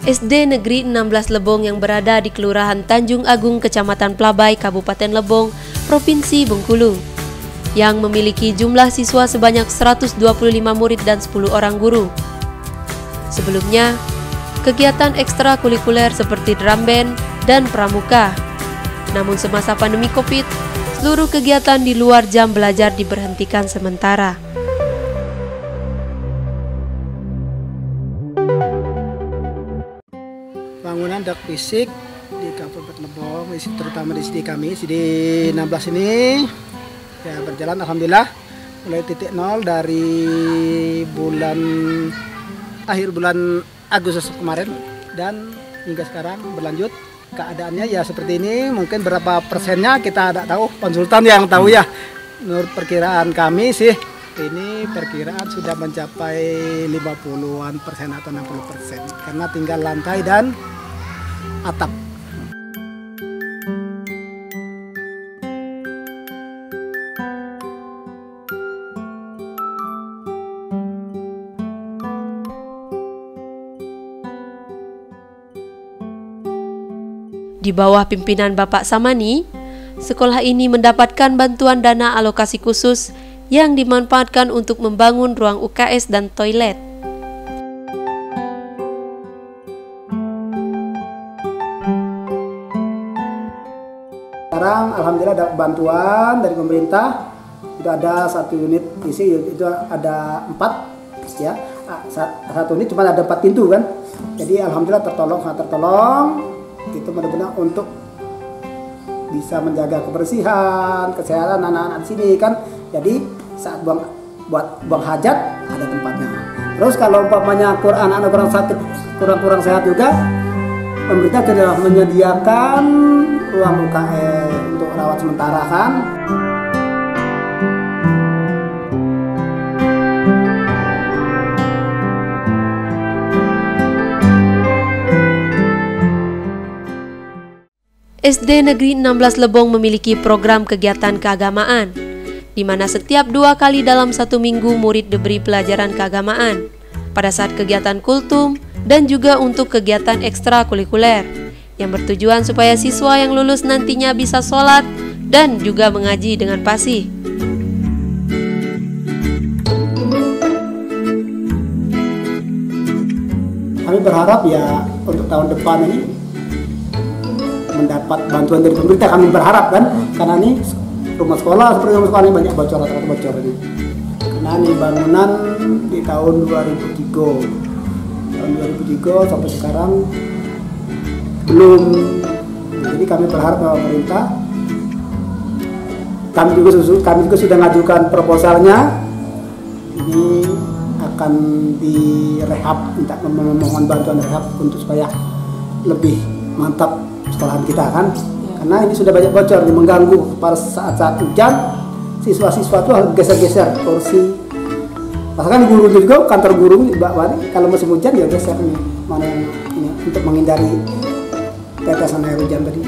SD Negeri 16 Lebong yang berada di Kelurahan Tanjung Agung, Kecamatan Plabai, Kabupaten Lebong, Provinsi Bengkulu, yang memiliki jumlah siswa sebanyak 125 murid dan 10 orang guru. Sebelumnya, kegiatan ekstrakurikuler seperti drum band dan pramuka. Namun semasa pandemi Covid, seluruh kegiatan di luar jam belajar diberhentikan sementara. Bangunan dak fisik di Kabupaten Lebong, terutama di SD kami, SD 16 ini ya berjalan alhamdulillah mulai titik nol dari akhir bulan Agustus kemarin dan hingga sekarang berlanjut. Keadaannya ya seperti ini, mungkin berapa persennya kita tidak tahu, konsultan yang tahu ya. Menurut perkiraan kami sih ini perkiraan sudah mencapai 50-an persen atau 60% karena tinggal lantai dan atap. Di bawah pimpinan Bapak Samani, sekolah ini mendapatkan bantuan dana alokasi khusus yang dimanfaatkan untuk membangun ruang UKS dan toilet. Sekarang alhamdulillah ada bantuan dari pemerintah, itu ada 1 unit isi, itu ada 4 ya, 1 unit cuma ada 4 pintu kan, jadi alhamdulillah sangat tertolong. Itu benar-benar untuk bisa menjaga kebersihan, kesehatan anak-anak di sini kan. Jadi saat buang hajat ada tempatnya. Terus kalau umpamanya anak-anak kurang sakit, kurang sehat juga, pemerintah telah menyediakan ruang UKS untuk rawat sementara kan. SD Negeri 16 Lebong memiliki program kegiatan keagamaan, di mana setiap 2 kali dalam 1 minggu murid diberi pelajaran keagamaan, pada saat kegiatan kultum dan juga untuk kegiatan ekstrakurikuler, yang bertujuan supaya siswa yang lulus nantinya bisa sholat dan juga mengaji dengan fasih. Kami berharap ya untuk tahun depan ini mendapat bantuan dari pemerintah, kami berharap kan, karena ini rumah sekolah ini banyak bocor ini. Karena ini bangunan di tahun 2003 sampai sekarang belum. Jadi kami berharap bahwa pemerintah, kami juga sudah mengajukan proposalnya, ini akan direhab, minta memohon bantuan rehab untuk supaya lebih mantap sekolahan kita kan, karena ini sudah banyak bocor, mengganggu pada saat hujan. Siswa-siswa itu harus geser-geser kursi. Bahkan guru juga, kantor guru kalau musim hujan ya geser ini, mana yang ini untuk menghindari tetesan air hujan tadi.